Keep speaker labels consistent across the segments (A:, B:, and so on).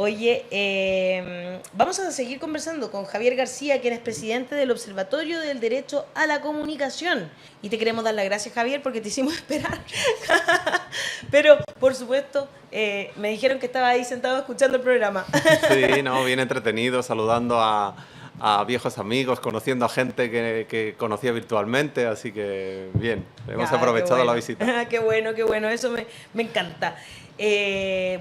A: Oye, vamos a seguir conversando con Javier García, quien es presidente del Observatorio del Derecho a la Comunicación. Y te queremos dar las gracias, Javier, porque te hicimos esperar. Pero, por supuesto, me dijeron que estaba ahí sentado escuchando el programa.
B: Sí, no, bien entretenido, saludando a viejos amigos, conociendo a gente que conocía virtualmente, así que bien, hemos aprovechado la visita.
A: Qué bueno, eso me encanta.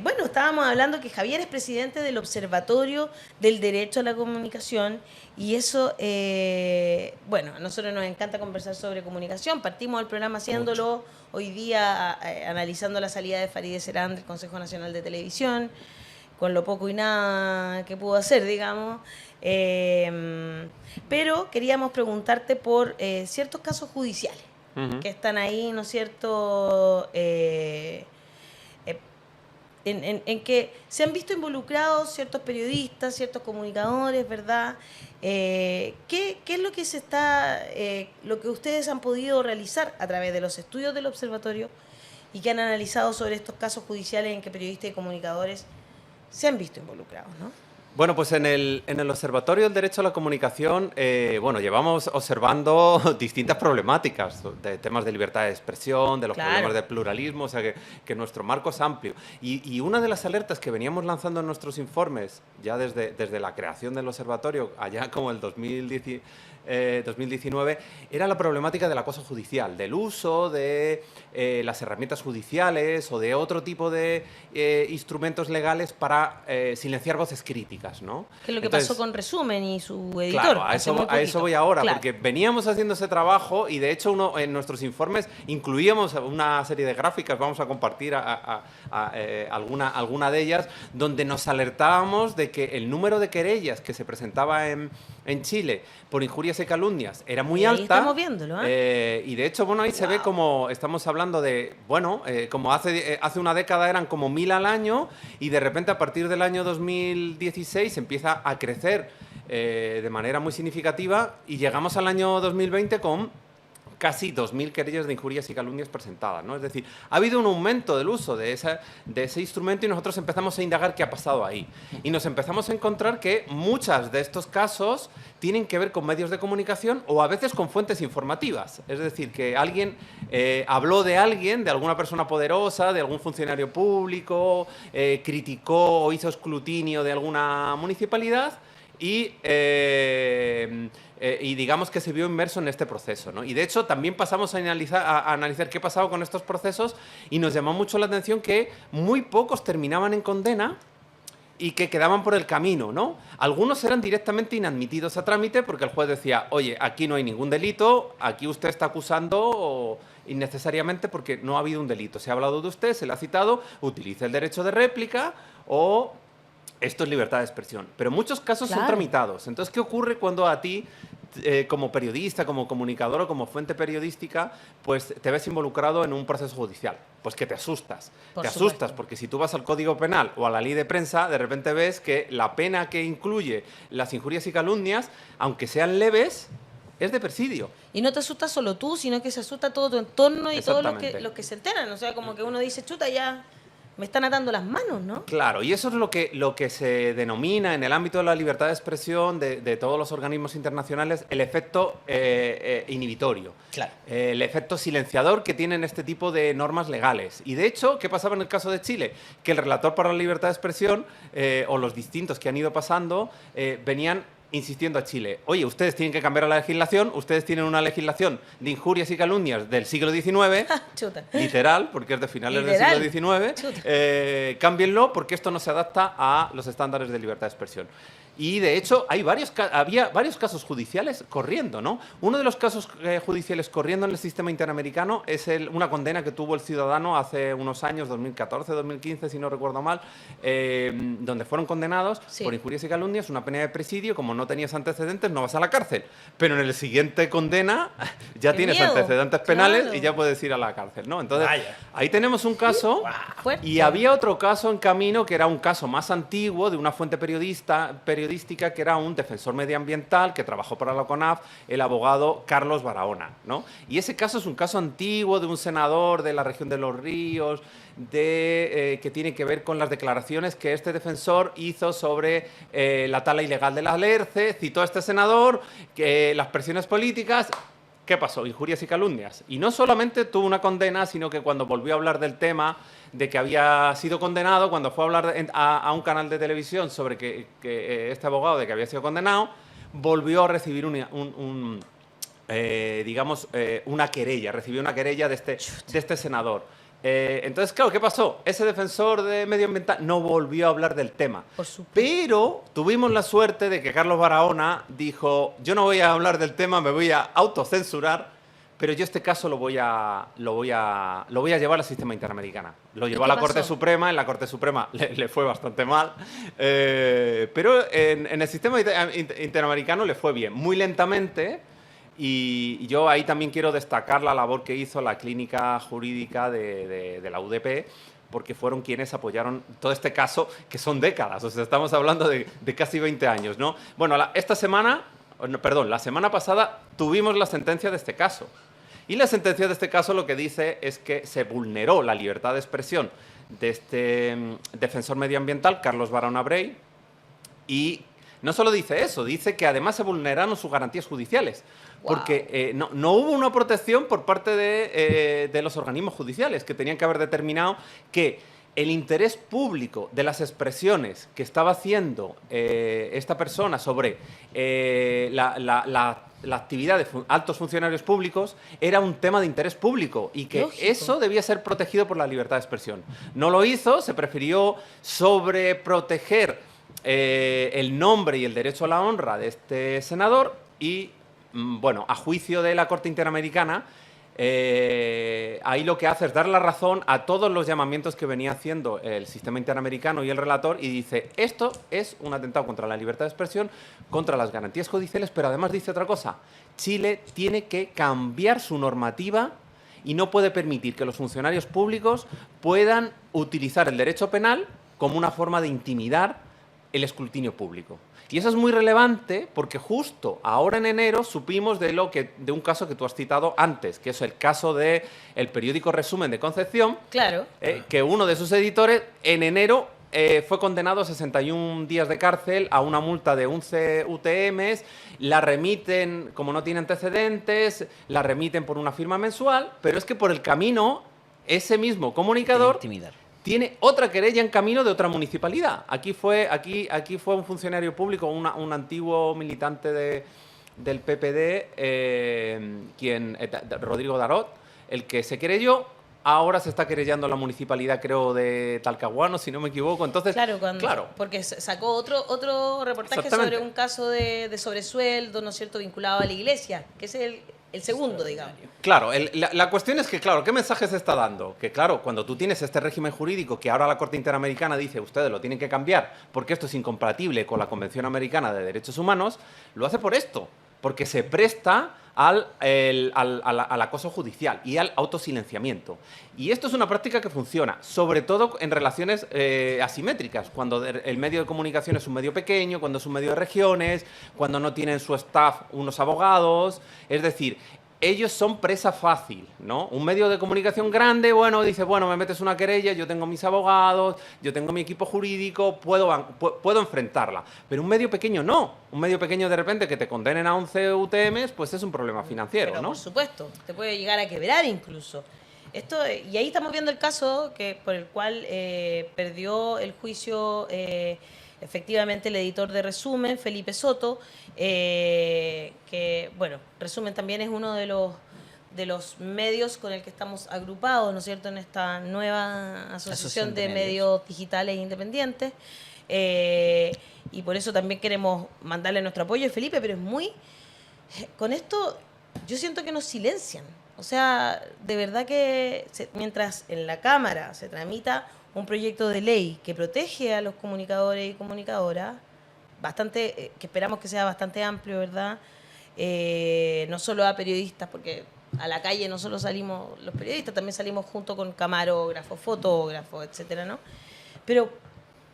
A: Bueno, estábamos hablando que Javier es presidente del Observatorio del Derecho a la Comunicación y eso, bueno, a nosotros nos encanta conversar sobre comunicación. Partimos el programa haciéndolo hoy día, analizando la salida de Farideh Serán del Consejo Nacional de Televisión, con lo poco y nada que pudo hacer, digamos. Pero queríamos preguntarte por ciertos casos judiciales que están ahí, ¿no es cierto?, en que se han visto involucrados ciertos periodistas, ciertos comunicadores, ¿verdad? ¿Qué es lo que lo que ustedes han podido realizar a través de los estudios del observatorio y que han analizado sobre estos casos judiciales en que periodistas y comunicadores se han visto involucrados, ¿no?
B: Bueno, pues en el Observatorio del Derecho a la Comunicación, bueno, llevamos observando distintas problemáticas, de temas de libertad de expresión, de los problemas de pluralismo, o sea que nuestro marco es amplio. Y una de las alertas que veníamos lanzando en nuestros informes, ya desde la creación del observatorio, allá como el 2019, era la problemática del acoso judicial, del uso de las herramientas judiciales o de otro tipo de instrumentos legales para silenciar voces críticas, ¿no?
A: Que es lo que pasó con Resumen y su editor.
B: Claro, a eso voy ahora, porque veníamos haciendo ese trabajo y de hecho en nuestros informes incluíamos una serie de gráficas, vamos a compartir alguna de ellas, donde nos alertábamos de que el número de querellas que se presentaba en Chile por injurias y calumnias era muy alta.
A: Estamos viéndolo,
B: y de hecho, bueno, ahí se ve como estamos hablando de, bueno, como hace una década eran como 1000 al año y de repente a partir del año 2016 empieza a crecer de manera muy significativa y llegamos al año 2020 con casi 2000 querellas de injurias y calumnias presentadas, ¿no? Es decir, ha habido un aumento del uso de ese instrumento y nosotros empezamos a indagar qué ha pasado ahí. Y nos empezamos a encontrar que muchos de estos casos tienen que ver con medios de comunicación o a veces con fuentes informativas. Es decir, que alguien habló de alguien, de alguna persona poderosa, de algún funcionario público, criticó o hizo escrutinio de alguna municipalidad y digamos que se vio inmerso en este proceso, ¿no? Y de hecho también pasamos a analizar qué pasaba con estos procesos y nos llamó mucho la atención que muy pocos terminaban en condena y que quedaban por el camino, ¿no? Algunos eran directamente inadmitidos a trámite porque el juez decía, oye, aquí no hay ningún delito, aquí usted está acusando innecesariamente porque no ha habido un delito. Se ha hablado de usted, se le ha citado, utilice el derecho de réplica o esto es libertad de expresión. Pero muchos casos son tramitados. Entonces, ¿qué ocurre cuando a ti, como periodista, como comunicador o como fuente periodística, pues te ves involucrado en un proceso judicial? Pues que te asustas. Te asustas porque si tú vas al Código Penal o a la Ley de Prensa, de repente ves que la pena que incluye las injurias y calumnias, aunque sean leves, es de presidio.
A: Y no te asustas solo tú, sino que se asusta todo tu entorno y todos los que se enteran. O sea, como que uno dice, chuta, ya me están atando las manos, ¿no?
B: Claro, y eso es lo que se denomina en el ámbito de la libertad de expresión de todos los organismos internacionales el efecto inhibitorio.
A: Claro.
B: El efecto silenciador que tienen este tipo de normas legales. Y de hecho, ¿qué pasaba en el caso de Chile? Que el relator para la libertad de expresión o los distintos que han ido pasando venían insistiendo a Chile, oye, ustedes tienen que cambiar la legislación, ustedes tienen una legislación de injurias y calumnias del siglo XIX, literal, porque es de finales del siglo XIX, cámbienlo porque esto no se adapta a los estándares de libertad de expresión. Y de hecho había varios casos judiciales corriendo, ¿no? Uno de los casos judiciales corriendo en el sistema interamericano es una condena que tuvo el ciudadano hace unos años, 2014, 2015, si no recuerdo mal, donde fueron condenados por injurias y calumnias, una pena de presidio, como no tenías antecedentes, no vas a la cárcel. Pero en el siguiente condena ya tienes antecedentes penales y ya puedes ir a la cárcel, ¿no? Entonces, ahí tenemos un caso y había otro caso en camino que era un caso más antiguo de una fuente periodística periodística, que era un defensor medioambiental que trabajó para la CONAF, el abogado Carlos Barahona, ¿no? Y ese caso es un caso antiguo de un senador de la región de Los Ríos, que tiene que ver con las declaraciones que este defensor hizo sobre la tala ilegal de la LERCE. Citó a este senador, que las presiones políticas... ¿Qué pasó? Injurias y calumnias. Y no solamente tuvo una condena, sino que cuando volvió a hablar del tema de que había sido condenado, cuando fue a hablar a un canal de televisión sobre que este abogado de que había sido condenado, volvió a recibir una querella, recibió una querella de este senador. Entonces, claro, ¿qué pasó? Ese defensor de medioambiental no volvió a hablar del tema.
A: Por supuesto.
B: Pero tuvimos la suerte de que Carlos Barahona dijo, yo no voy a hablar del tema, me voy a autocensurar, pero yo este caso lo voy a llevar al sistema interamericano. Lo llevó a la Corte Suprema, en la Corte Suprema le fue bastante mal, pero en el sistema interamericano le fue bien, muy lentamente. Y yo ahí también quiero destacar la labor que hizo la clínica jurídica de la UDP, porque fueron quienes apoyaron todo este caso, que son décadas, o sea, estamos hablando de casi 20 años, ¿no? Bueno, la semana pasada tuvimos la sentencia de este caso. Y la sentencia de este caso lo que dice es que se vulneró la libertad de expresión de este defensor medioambiental, Carlos Barahona Brey, y no solo dice eso, dice que además se vulneraron sus garantías judiciales. Wow. Porque no hubo una protección por parte de los organismos judiciales, que tenían que haber determinado que el interés público de las expresiones que estaba haciendo esta persona sobre la actividad de altos funcionarios públicos era un tema de interés público y que lógico, eso debía ser protegido por la libertad de expresión. No lo hizo, se prefirió sobreproteger el nombre y el derecho a la honra de este senador y, bueno, a juicio de la Corte Interamericana, ahí lo que hace es dar la razón a todos los llamamientos que venía haciendo el sistema interamericano y el relator y dice, esto es un atentado contra la libertad de expresión, contra las garantías judiciales, pero además dice otra cosa, Chile tiene que cambiar su normativa y no puede permitir que los funcionarios públicos puedan utilizar el derecho penal como una forma de intimidar el escrutinio público. Y eso es muy relevante porque justo ahora en enero supimos de un caso que tú has citado antes, que es el caso del periódico Resumen de Concepción,
A: claro,
B: que uno de sus editores en enero fue condenado a 61 días de cárcel, a una multa de 11 UTMs, la remiten, como no tiene antecedentes, la remiten por una firma mensual, pero es que por el camino ese mismo comunicador tiene otra querella en camino de otra municipalidad. Aquí fue un funcionario público, un antiguo militante del PPD, Rodrigo Darot, el que se querelló. Ahora se está querellando la municipalidad, creo, de Talcahuano, si no me equivoco. Entonces,
A: claro, porque sacó otro reportaje sobre un caso de sobresueldo, ¿no es cierto?, vinculado a la iglesia, que es el segundo, digamos.
B: Claro, la cuestión es que, claro, ¿qué mensaje se está dando? Que, claro, cuando tú tienes este régimen jurídico que ahora la Corte Interamericana dice ustedes lo tienen que cambiar porque esto es incompatible con la Convención Americana de Derechos Humanos, lo hace por esto, porque se presta al acoso judicial y al autosilenciamiento. Y esto es una práctica que funciona, sobre todo en relaciones asimétricas, cuando el medio de comunicación es un medio pequeño, cuando es un medio de regiones, cuando no tienen su staff unos abogados, es decir, ellos son presa fácil, ¿no? Un medio de comunicación grande, bueno, dice, bueno, me metes una querella, yo tengo mis abogados, yo tengo mi equipo jurídico, puedo enfrentarla. Pero un medio pequeño no. Un medio pequeño de repente que te condenen a 11 UTMs, pues es un problema financiero,
A: pero,
B: ¿no?
A: Por supuesto, te puede llegar a quebrar incluso. Y ahí estamos viendo el caso por el cual perdió el juicio efectivamente el editor de Resumen, Felipe Soto, que, bueno, Resumen también es uno de los medios con el que estamos agrupados, ¿no es cierto?, en esta nueva asociación de medios digitales independientes. Y por eso también queremos mandarle nuestro apoyo a Felipe, pero con esto yo siento que nos silencian. O sea, de verdad que mientras en la Cámara se tramita un proyecto de ley que protege a los comunicadores y comunicadoras, que esperamos que sea bastante amplio, ¿verdad? No solo a periodistas, porque a la calle no solo salimos los periodistas, también salimos junto con camarógrafos, fotógrafos, etcétera, ¿no? Pero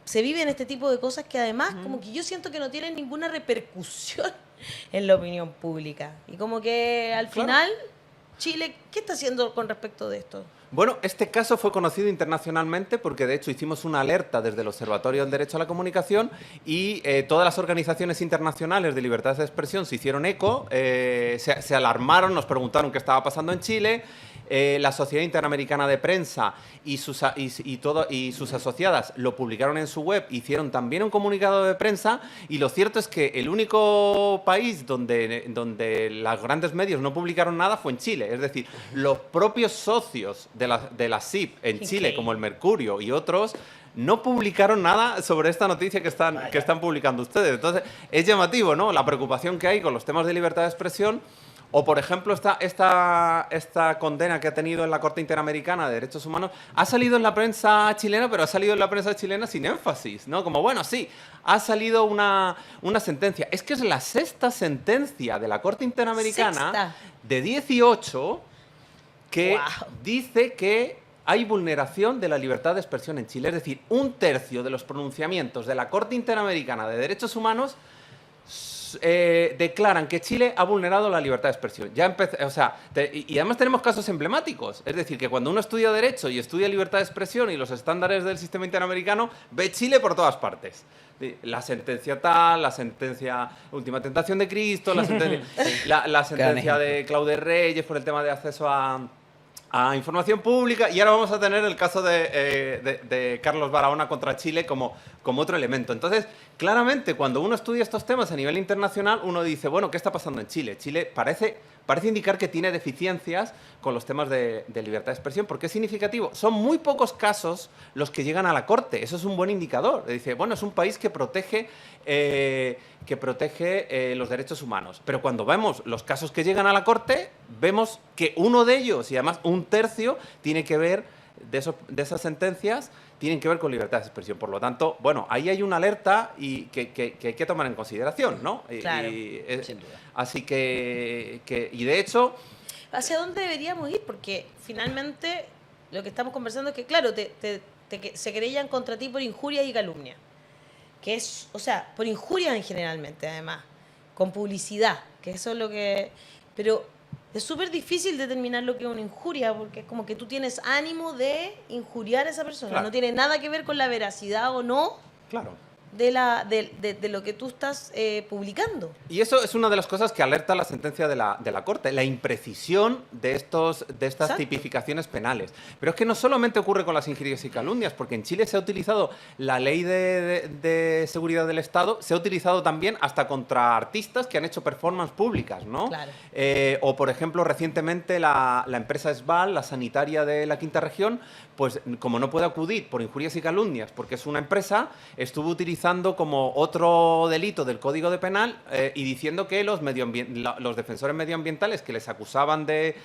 A: se viven este tipo de cosas que además como que yo siento que no tienen ninguna repercusión en la opinión pública. Y como que al final, Chile, ¿qué está haciendo con respecto de esto?
B: Bueno, este caso fue conocido internacionalmente porque de hecho hicimos una alerta desde el Observatorio del Derecho a la Comunicación y todas las organizaciones internacionales de libertad de expresión se hicieron eco, se alarmaron, nos preguntaron qué estaba pasando en Chile. La Sociedad Interamericana de Prensa y sus asociadas lo publicaron en su web, hicieron también un comunicado de prensa y lo cierto es que el único país donde los grandes medios no publicaron nada fue en Chile. Es decir, los propios socios de la SIP en Chile, como el Mercurio y otros, no publicaron nada sobre esta noticia que están publicando ustedes. Entonces, es llamativo, ¿no?, la preocupación que hay con los temas de libertad de expresión. O, por ejemplo, esta condena que ha tenido en la Corte Interamericana de Derechos Humanos ha salido en la prensa chilena, pero ha salido en la prensa chilena sin énfasis, ¿no? Como, bueno, sí, ha salido una sentencia. Es que es la 6ª sentencia de la Corte Interamericana de 18 que dice que hay vulneración de la libertad de expresión en Chile. Es decir, 1/3 de los pronunciamientos de la Corte Interamericana de Derechos Humanos declaran que Chile ha vulnerado la libertad de expresión. Y además tenemos casos emblemáticos. Es decir, que cuando uno estudia Derecho y estudia libertad de expresión y los estándares del sistema interamericano, ve Chile por todas partes. La sentencia tal, la sentencia Última Tentación de Cristo, la sentencia de Claude Reyes por el tema de acceso a información pública, y ahora vamos a tener el caso de Carlos Barahona contra Chile como otro elemento. Entonces, claramente, cuando uno estudia estos temas a nivel internacional, uno dice, bueno, ¿qué está pasando en Chile? Chile parece indicar que tiene deficiencias con los temas de libertad de expresión, porque es significativo. Son muy pocos casos los que llegan a la Corte. Eso es un buen indicador. Dice, bueno, es un país que protege los derechos humanos. Pero cuando vemos los casos que llegan a la Corte, vemos que uno de ellos, y además 1/3, tiene que ver, de esas sentencias, tienen que ver con libertad de expresión. Por lo tanto, bueno, ahí hay una alerta y que hay que tomar en consideración, ¿no?
A: Claro, sin duda.
B: Así que, y de hecho...
A: ¿Hacia dónde deberíamos ir? Porque finalmente lo que estamos conversando es que, claro, se querellan contra ti por injuria y calumnia. Que es, o sea, por injurias en generalmente, además, con publicidad, que eso es lo que... Pero es súper difícil determinar lo que es una injuria, porque es como que tú tienes ánimo de injuriar a esa persona. Claro. No tiene nada que ver con la veracidad o no. Claro. De lo que tú estás publicando. Y eso es una de las cosas que alerta la sentencia de la Corte, la imprecisión de estas tipificaciones penales. Pero es que no solamente ocurre con las injurias y calumnias, porque en Chile se ha utilizado la ley de seguridad del Estado, se ha utilizado también hasta contra artistas que han hecho performances públicas, ¿no? Claro. O, por ejemplo, recientemente la empresa Esval, la sanitaria de la Quinta Región, pues como no puede acudir por injurias y calumnias porque es una empresa, estuvo utilizando como otro delito del Código de Penal y diciendo que los defensores medioambientales que les acusaban de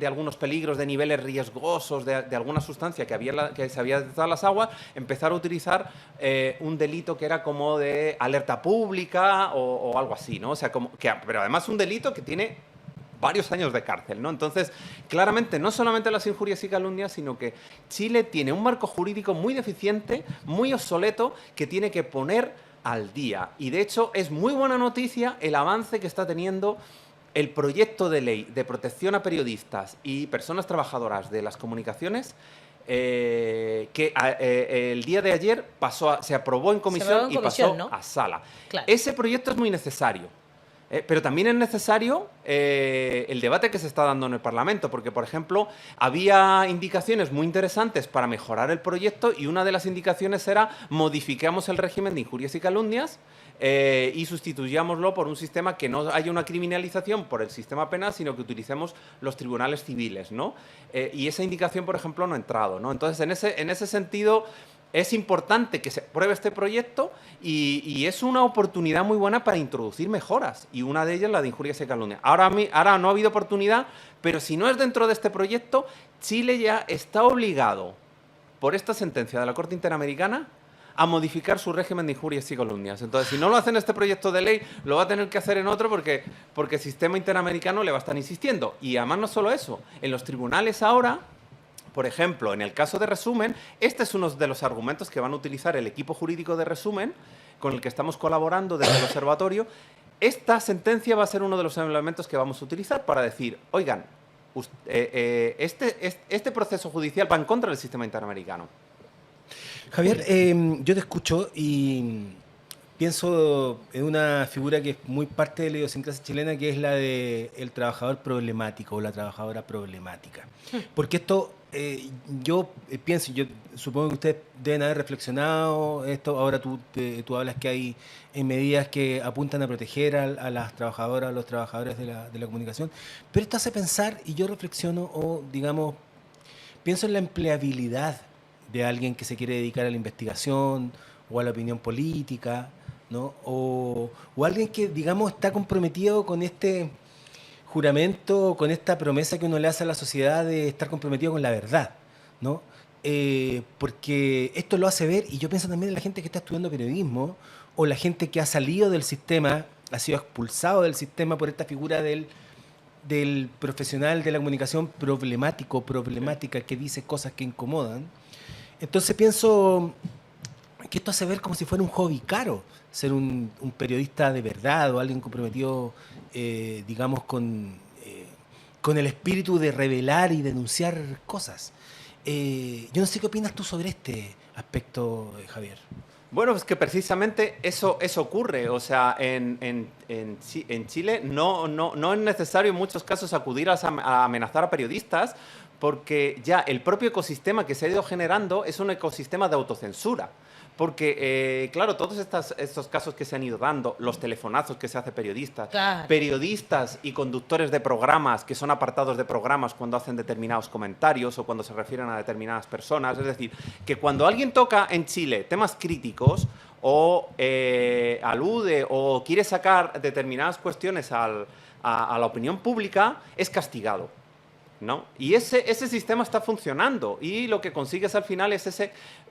A: algunos peligros, de niveles riesgosos, de alguna sustancia que se había detectado en las aguas, empezaron a utilizar un delito que era como de alerta pública o algo así, ¿no? O sea, pero además un delito que tiene varios años de cárcel, ¿no? Entonces, claramente, no solamente las injurias y calumnias, sino que Chile tiene un marco jurídico muy deficiente, muy obsoleto, que tiene que poner al día. Y, de hecho, es muy buena noticia el avance que está teniendo el proyecto de ley de protección a periodistas y personas trabajadoras de las comunicaciones, que el día de ayer se aprobó en comisión y pasó, ¿no?, a sala. Claro. Ese proyecto es muy necesario. Pero también es necesario el debate que se está dando en el Parlamento, porque, por ejemplo, había indicaciones muy interesantes para mejorar el proyecto y una de las indicaciones era modificamos el régimen de injurias y calumnias y sustituyámoslo por un sistema que no haya una criminalización por el sistema penal, sino que utilicemos los tribunales civiles, ¿no? Y esa indicación, por ejemplo, no ha entrado, ¿no? Entonces, en ese sentido, es importante que se apruebe este proyecto y es una oportunidad muy buena para introducir mejoras, y una de ellas la de injurias y calumnias. Ahora no ha habido oportunidad, pero si no es dentro de este proyecto, Chile ya está obligado por esta sentencia de la Corte Interamericana a modificar su régimen de injurias y calumnias. Entonces, si no lo hace en este proyecto de ley, lo va a tener que hacer en otro porque el sistema interamericano le va a estar insistiendo. Y además no solo eso, en los tribunales ahora
B: Por ejemplo, en el caso de Resumen, este es uno de los argumentos que van a utilizar el equipo jurídico de Resumen, con el que estamos colaborando desde el observatorio. Esta sentencia va a ser uno de los elementos que vamos a utilizar para decir, oigan, este proceso judicial va en contra del sistema interamericano.
C: Javier, yo te escucho y pienso en una figura que es muy parte de la idiosincrasia chilena, que es la del trabajador problemático o la trabajadora problemática. Porque esto, yo pienso, yo supongo que ustedes deben haber reflexionado esto. Ahora tú hablas que hay medidas que apuntan a proteger a las trabajadoras, a los trabajadores de la comunicación. Pero esto hace pensar, y yo reflexiono, o digamos, pienso en la empleabilidad de alguien que se quiere dedicar a la investigación o a la opinión política, ¿no? O alguien que, digamos, está comprometido con este juramento, con esta promesa que uno le hace a la sociedad de estar comprometido con la verdad, ¿no? Porque esto lo hace ver, y yo pienso también en la gente que está estudiando periodismo, o la gente que ha salido del sistema, ha sido expulsado del sistema por esta figura del profesional de la comunicación problemática, que dice cosas que incomodan. Entonces pienso que esto hace ver como si fuera un hobby caro, ser un periodista de verdad o alguien comprometido, digamos, con el espíritu de revelar y denunciar cosas. Yo no sé qué opinas tú sobre este aspecto, Javier.
B: Bueno, es que precisamente eso ocurre. O sea, en Chile no es necesario en muchos casos acudir a amenazar a periodistas, porque ya el propio ecosistema que se ha ido generando es un ecosistema de autocensura. Porque, claro, todos estos casos que se han ido dando, los telefonazos que se hace periodistas,
A: Claro.
B: periodistas y conductores de programas que son apartados de programas cuando hacen determinados comentarios o cuando se refieren a determinadas personas. Es decir, que cuando alguien toca en Chile temas críticos o alude o quiere sacar determinadas cuestiones a la opinión pública, es castigado, ¿no? Y ese sistema está funcionando, y lo que consigues al final es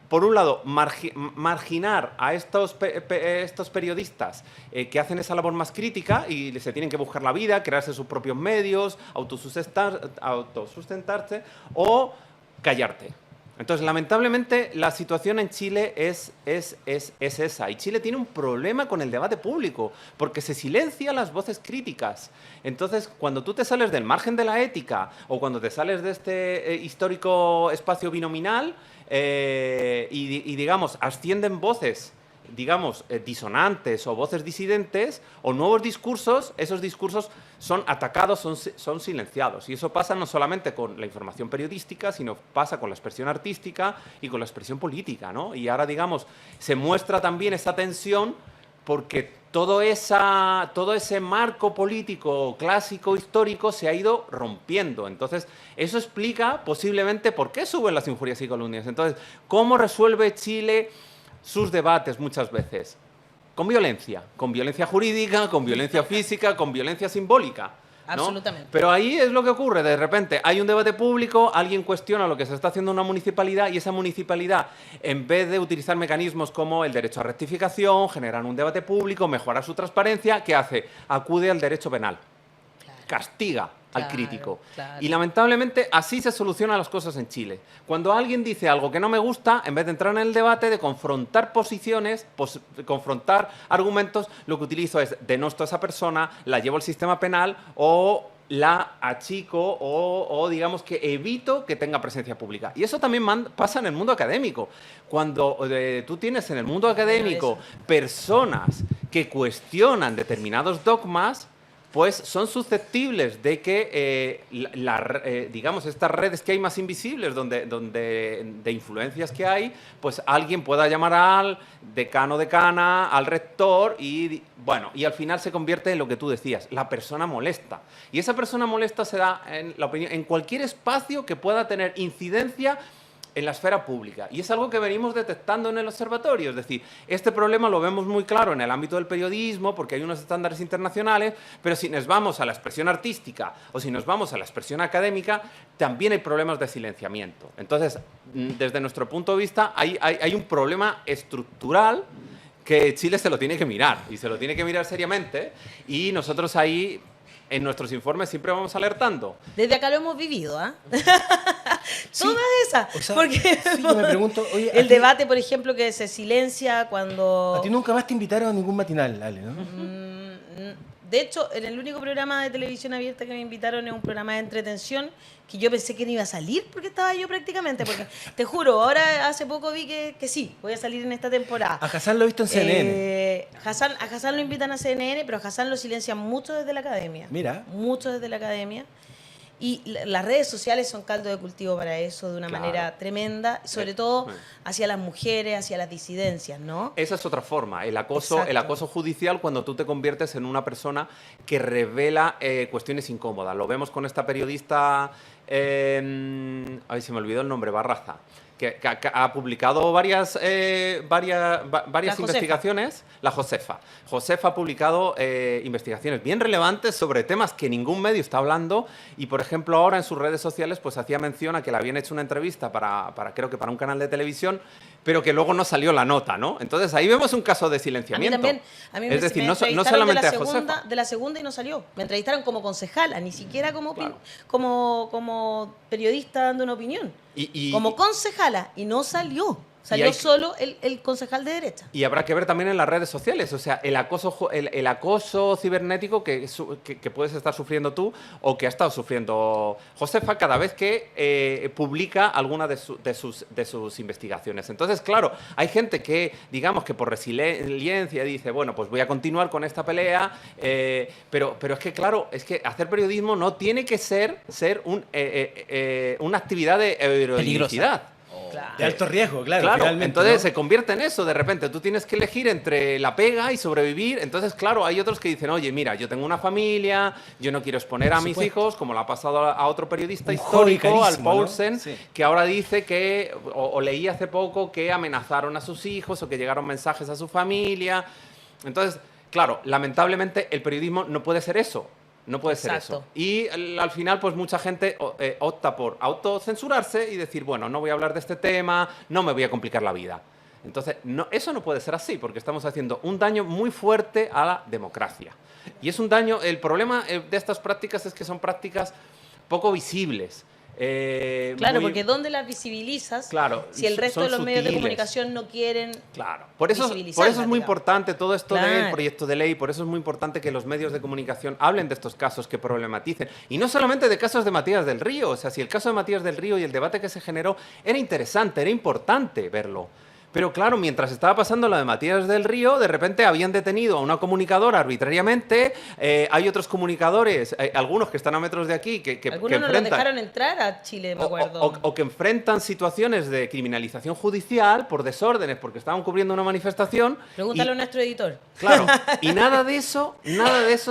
B: por un lado, marginar a estos periodistas que hacen esa labor más crítica y se tienen que buscar la vida, crearse sus propios medios, autosustentarse o callarte. Entonces, lamentablemente, la situación en Chile es esa. Y Chile tiene un problema con el debate público, porque se silencia las voces críticas. Entonces, cuando tú te sales del margen de la ética o cuando te sales de este histórico espacio binominal y digamos, ascienden voces, digamos, disonantes o voces disidentes o nuevos discursos, esos discursos son atacados, son silenciados. Y eso pasa no solamente con la información periodística, sino pasa con la expresión artística y con la expresión política, ¿no? Y ahora, digamos, se muestra también esa tensión porque todo ese marco político clásico, histórico, se ha ido rompiendo. Entonces, eso explica posiblemente por qué suben las injurias y calumnias. Entonces, ¿cómo resuelve Chile sus debates muchas veces? Con violencia jurídica, con violencia física, con violencia simbólica, ¿no?
A: Absolutamente.
B: Pero ahí es lo que ocurre. De repente hay un debate público, alguien cuestiona lo que se está haciendo en una municipalidad y esa municipalidad, en vez de utilizar mecanismos como el derecho a rectificación, generar un debate público, mejorar su transparencia, ¿qué hace? Acude al derecho penal.
A: Claro.
B: Castiga al crítico.
A: Claro.
B: Y lamentablemente así se solucionan las cosas en Chile. Cuando alguien dice algo que no me gusta, en vez de entrar en el debate, de confrontar posiciones, confrontar argumentos, lo que utilizo es denosto a esa persona, la llevo al sistema penal o la achico o digamos que evito que tenga presencia pública. Y eso también pasa en el mundo académico. Cuando tú tienes en el mundo académico personas que cuestionan determinados dogmas, pues son susceptibles de que, digamos, estas redes que hay más invisibles, de influencias que hay, pues alguien pueda llamar al decano, decana, al rector y, bueno, y al final se convierte en lo que tú decías, la persona molesta. Y esa persona molesta se da, en la opinión, en cualquier espacio que pueda tener incidencia en la esfera pública. Y es algo que venimos detectando en el observatorio. Es decir, este problema lo vemos muy claro en el ámbito del periodismo porque hay unos estándares internacionales, pero si nos vamos a la expresión artística o si nos vamos a la expresión académica, también hay problemas de silenciamiento. Entonces, desde nuestro punto de vista, hay un problema estructural que Chile se lo tiene que mirar y se lo tiene que mirar seriamente, y nosotros ahí en nuestros informes siempre vamos alertando.
A: Desde acá lo hemos vivido, ¿ah?
C: Sí,
A: Todas esas.
C: o sea,
A: porque
C: sí, yo me pregunto, oye,
A: el
C: a ti-
A: debate, por ejemplo, que se silencia cuando...
C: A ti nunca más te invitaron a ningún matinal, Ale, ¿no?
A: De hecho, en el único programa de televisión abierta que me invitaron es un programa de entretención que yo pensé que no iba a salir porque estaba yo prácticamente. Porque te juro, ahora hace poco vi que sí, voy a salir en esta temporada.
C: A Hassan lo he visto en CNN.
A: A Hassan lo invitan a CNN, pero a Hassan lo silencian mucho desde la academia.
C: Mira.
A: Mucho desde la academia. Y las redes sociales son caldo de cultivo para eso de una
B: Claro.
A: manera tremenda, sobre todo hacia las mujeres, hacia las disidencias, ¿no?
B: Esa es otra forma, el acoso
A: Exacto.
B: judicial cuando tú te conviertes en una persona que revela cuestiones incómodas. Lo vemos con esta periodista, ay, se me olvidó el nombre, Barraza, que ha publicado varias
A: Josefa.
B: investigaciones. La Josefa. Josefa ha publicado investigaciones bien relevantes sobre temas que ningún medio está hablando y, por ejemplo, ahora en sus redes sociales pues hacía mención a que le habían hecho una entrevista creo que para un canal de televisión, pero que luego no salió la nota, ¿no? Entonces ahí vemos un caso de silenciamiento.
A: A mí
B: Es decir,
A: me
B: no
A: entrevistaron
B: solamente a
A: de
B: Josefa.
A: la segunda y no salió. Me entrevistaron como concejala, ni siquiera como,
B: Claro.
A: como periodista dando una opinión. Como concejala y no salió. Salió
B: hay-
A: solo el concejal de derecha.
B: Y habrá que ver también en las redes sociales, o sea, el acoso cibernético que puedes estar sufriendo tú o que ha estado sufriendo Josefa cada vez que publica alguna de sus investigaciones. Entonces, claro, hay gente que, digamos que por resiliencia dice, bueno, pues voy a continuar con esta pelea, pero es que, claro, es que hacer periodismo no tiene que ser una actividad de heroicidad.
A: Claro.
C: De alto riesgo, claro.
B: Claro,
C: finalmente,
B: entonces
C: ¿no?
B: se convierte en eso de repente. Tú tienes que elegir entre la pega y sobrevivir. Entonces, claro, hay otros que dicen, oye, mira, yo tengo una familia, yo no quiero exponer a
C: Por
B: mis
C: supuesto.
B: hijos, como le ha pasado a otro periodista
C: Un hobby
B: histórico, al
C: carísimo, ¿no?
B: Paulsen,
C: Sí.
B: que ahora dice que, o leí hace poco, que amenazaron a sus hijos o que llegaron mensajes a su familia. Entonces, claro, lamentablemente el periodismo no puede ser eso. No puede ser
A: Exacto.
B: eso. Y al final, pues mucha gente opta por autocensurarse y decir, bueno, no voy a hablar de este tema, no me voy a complicar la vida. Entonces, eso no puede ser así, porque estamos haciendo un daño muy fuerte a la democracia. Y es un daño, el problema de estas prácticas es que son prácticas poco visibles.
A: Claro,
B: muy-
A: porque ¿dónde las visibilizas?
B: Claro,
A: Si el resto
B: son
A: de los medios de
B: sutiles.
A: comunicación no quieren.
B: Claro, por eso es
A: visibilizarla,
B: muy
A: digamos.
B: importante todo esto del
A: Claro.
B: proyecto de ley, por eso es muy importante que los medios de comunicación hablen de estos casos, que problematicen. Y no solamente de casos de Matías del Río, o sea, si el caso de Matías del Río y el debate que se generó era interesante, era importante verlo. Pero claro, mientras estaba pasando lo de Matías del Río, de repente habían detenido a una comunicadora arbitrariamente, hay otros comunicadores, algunos que están a metros de aquí, que
A: Algunos no los
B: enfrentan...
A: dejaron entrar a Chile, me acuerdo.
B: O que enfrentan situaciones de criminalización judicial por desórdenes, porque estaban cubriendo una manifestación.
A: Pregúntale
B: y-
A: a nuestro editor.
B: Claro, y nada de eso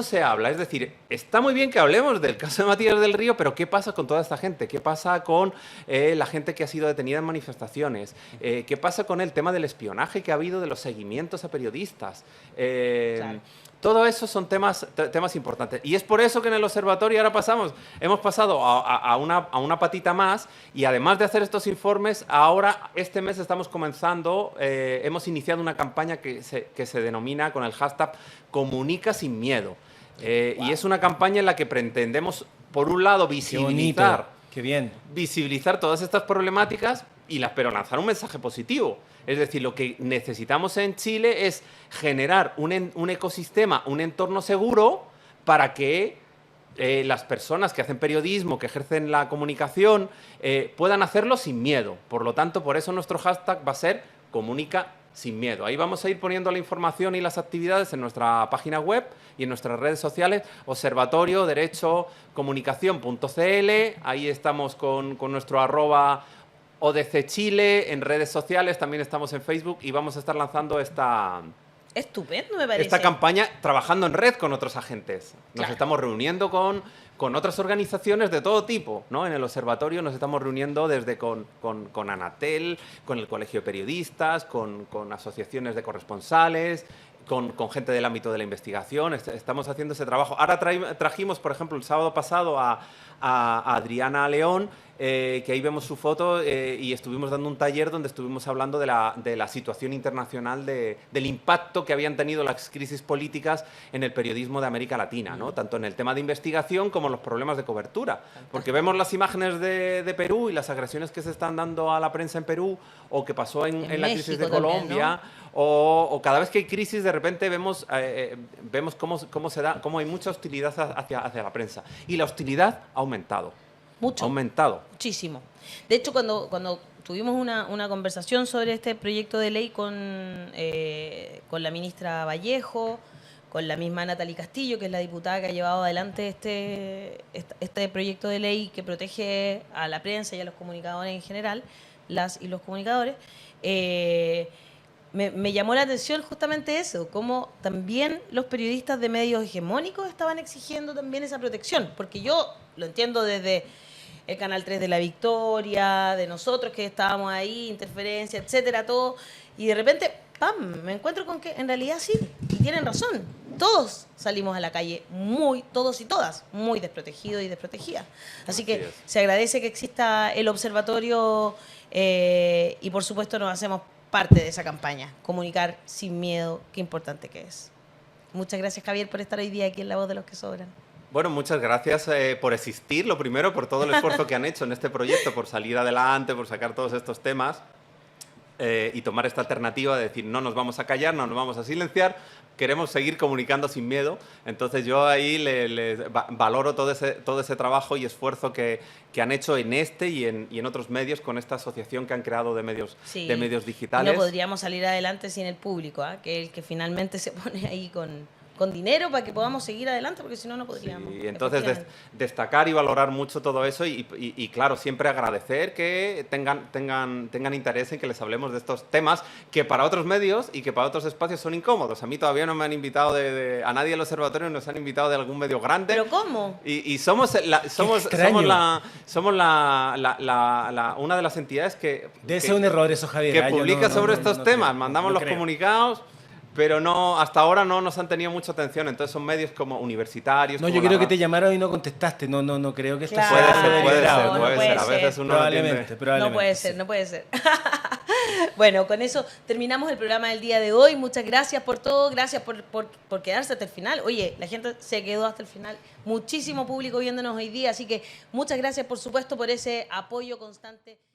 B: se habla. Es decir, está muy bien que hablemos del caso de Matías del Río, pero ¿qué pasa con toda esta gente? ¿Qué pasa con la gente que ha sido detenida en manifestaciones? ¿Qué pasa con el tema del espionaje que ha habido de los seguimientos a periodistas?
A: Claro.
B: Todo eso son temas importantes. Y es por eso que en el observatorio ahora hemos pasado a una patita más y además de hacer estos informes, ahora este mes estamos comenzando, hemos iniciado una campaña que se denomina con el hashtag Comunica sin miedo. Y es una campaña en la que pretendemos, por un lado,
C: Qué bonito. Qué bien.
B: visibilizar todas estas problemáticas pero lanzar un mensaje positivo. Es decir, lo que necesitamos en Chile es generar un ecosistema, un entorno seguro para que las personas que hacen periodismo, que ejercen la comunicación, puedan hacerlo sin miedo. Por lo tanto, por eso nuestro hashtag va a ser Comunica sin miedo. Ahí vamos a ir poniendo la información y las actividades en nuestra página web y en nuestras redes sociales, Observatorio Derecho Comunicación.cl. Ahí estamos con nuestro @ ODC Chile, en redes sociales, también estamos en Facebook y vamos a estar lanzando esta
A: Estupendo, me parece.
B: campaña trabajando en red con otros agentes. Nos
A: Claro.
B: estamos reuniendo con otras organizaciones de todo tipo, ¿no? En el observatorio nos estamos reuniendo desde con Anatel, con el Colegio de Periodistas, con asociaciones de corresponsales, con gente del ámbito de la investigación, estamos haciendo ese trabajo. Ahora trajimos, por ejemplo, el sábado pasado a Adriana León, que ahí vemos su foto, y estuvimos dando un taller donde estuvimos hablando de la situación internacional, del impacto que habían tenido las crisis políticas en el periodismo de América Latina, ¿no? Tanto en el tema de investigación como en los problemas de cobertura. Porque vemos las imágenes de Perú y las agresiones que se están dando a la prensa en Perú, o que pasó en la crisis de Colombia, también, ¿no? O cada vez que hay crisis, de repente vemos cómo hay mucha hostilidad hacia la prensa. Y la hostilidad ha aumentado.
A: Mucho.
B: Ha aumentado.
A: Muchísimo. De hecho, cuando tuvimos una conversación sobre este proyecto de ley con la ministra Vallejo, con la misma Natalie Castillo, que es la diputada que ha llevado adelante este proyecto de ley que protege a la prensa y a los comunicadores en general, las y los comunicadores, me llamó la atención justamente eso, cómo también los periodistas de medios hegemónicos estaban exigiendo también esa protección, porque yo lo entiendo desde el Canal 3 de La Victoria, de nosotros que estábamos ahí, interferencia, etcétera, todo, y de repente, ¡pam!, me encuentro con que en realidad sí, y tienen razón, todos salimos a la calle, todos y todas, muy desprotegidos y desprotegidas. Así que se agradece que exista el observatorio y por supuesto nos hacemos parte de esa campaña, comunicar sin miedo, qué importante que es. Muchas gracias, Javier, por estar hoy día aquí en La Voz de los que Sobran.
B: Bueno, muchas gracias por existir, lo primero, por todo el esfuerzo que han hecho en este proyecto, por salir adelante, por sacar todos estos temas y tomar esta alternativa de decir no nos vamos a callar, no nos vamos a silenciar, queremos seguir comunicando sin miedo. Entonces yo ahí valoro todo ese trabajo y esfuerzo que han hecho en este y en otros medios con esta asociación que han creado de medios digitales.
A: No podríamos salir adelante sin el público, que es el que finalmente se pone ahí con dinero para que podamos seguir adelante, porque si no, no podríamos.
B: Sí, entonces destacar y valorar mucho todo eso y claro, siempre agradecer que tengan interés en que les hablemos de estos temas que para otros medios y que para otros espacios son incómodos. A mí todavía no me han invitado a nadie del observatorio, nos han invitado de algún medio grande.
A: ¿Pero cómo?
B: Y somos una de las entidades que...
C: Debe ser un error eso, Javier.
B: Que publica sobre estos temas. Mandamos los comunicados, pero hasta ahora no nos han tenido mucha atención. Entonces son medios como universitarios.
C: No, yo creo que te llamaron y no contestaste. No creo que esto
A: sea.
B: Puede ser. A veces uno
C: probablemente.
A: No puede ser. Bueno, con eso terminamos el programa del día de hoy. Muchas gracias por todo. Gracias por quedarse hasta el final. Oye, la gente se quedó hasta el final. Muchísimo público viéndonos hoy día. Así que muchas gracias, por supuesto, por ese apoyo constante.